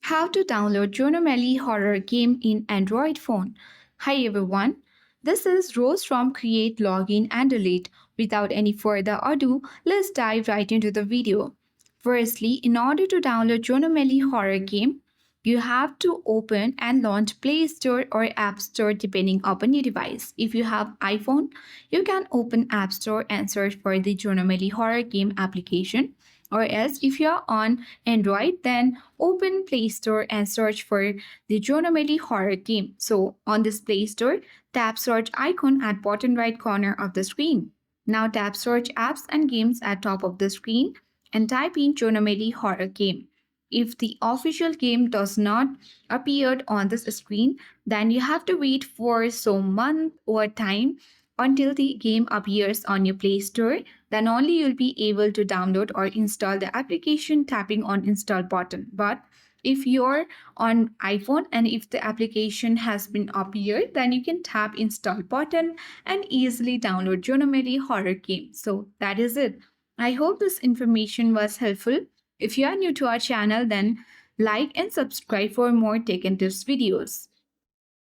How to download Zoonomaly Horror Game in Android phone. Hi everyone, this is Rose from Create Login and Delete. Without any further ado, let's dive right into the video. Firstly, in order to download Zoonomaly Horror Game, you have to open and launch Play Store or App Store depending upon your device. If you have iPhone, you can open App Store and search for the Zoonomaly Horror Game application. Or else, if you're on Android, then open Play Store and search for the Zoonomaly Horror Game. So on this Play Store, tap search icon at bottom right corner of the screen. Now tap search apps and games at top of the screen and type in Zoonomaly Horror Game. If the official game does not appear on this screen, then you have to wait for some month or time until the game appears on your Play Store. Then only you'll be able to download or install the application tapping on install button. But if you're on iPhone and if the application has been appeared, then you can tap install button and easily download Zoonomaly Horror Game. So that is it. I hope this information was helpful. If you are new to our channel, then like and subscribe for more tech and tips videos.